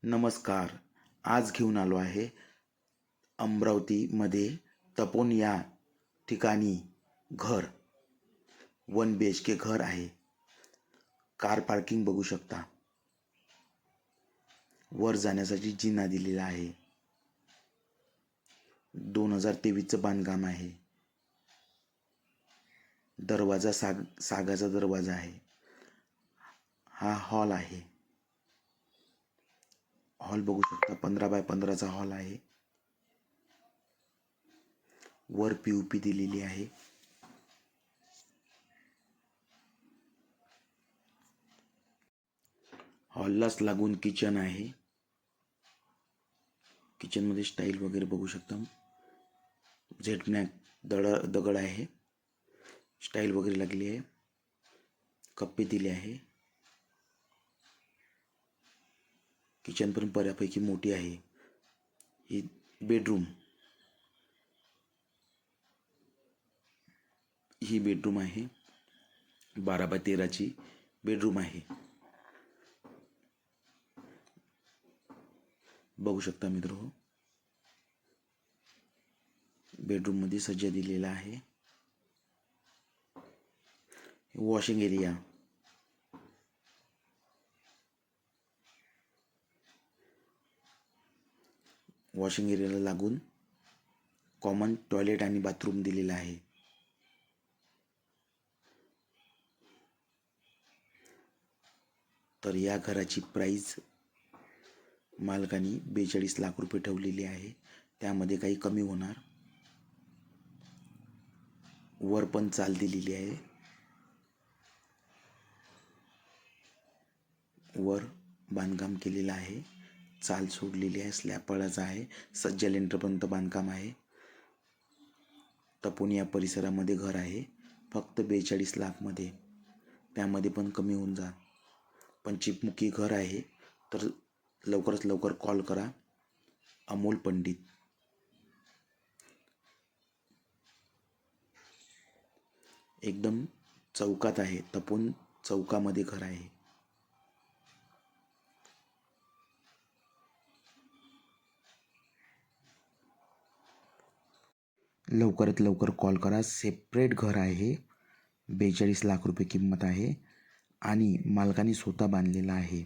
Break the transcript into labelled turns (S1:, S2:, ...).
S1: नमस्कार. आज घेऊन आलो आहे अमरावतीमध्ये तपोवन या ठिकाणी घर 1 BHK घर आहे. कार पार्किंग बघू शकता. वर जाण्यासाठी जिना दिलेला आहे. 2023चं बांधकाम आहे. दरवाजा सागाचा दरवाजा आहे. हा हॉल आहे. हॉल बघू शकता. 15x15चा हॉल आहे. वर POP दिलेली आहे. हॉललाच लागून किचन आहे. किचनमध्ये स्टाईल वगैरे बघू शकता. दगड आहे. स्टाईल वगैरे लागली आहे. कप्पे दिले आहे. किचन पण बऱ्यापैकी मोठी आहे. ही बेडरूम आहे. 12x13ची बेडरूम आहे. बघू शकता मित्रांनो. बेडरूम मध्ये सज्जा दिलेला आहे. वॉशिंग एरिया, वॉशिंग एरियाला लागून कॉमन टॉयलेट आणि बाथरूम दिलेला आहे. तर या घराची प्राइस मालकाने 42 लाख रुपये ठेवलेली आहे. त्यामध्ये काही कमी होणार. वर पण चाल दिलेली आहे. वर बांधकाम केलेलं आहे. चाल सोडलेली आहे. स्लॅब पडायचा आहे. सज्जा लेंटरपर्यंत बांधकाम आहे. तपोवन या परिसरामध्ये घर आहे. फक्त 42 लाखमध्ये. त्यामध्ये पण कमी होऊन जा. पंचमुखी घर आहे. तर लवकरात लवकर कॉल करा. अमोल पंडित. एकदम चौकात आहे. तपोवन चौकामध्ये घर आहे. लवकरात लवकर कॉल करा. सेपरेट घर आहे. 42 लाख रुपये किंमत आहे आणि मालकाने स्वतः बांधलेला आहे.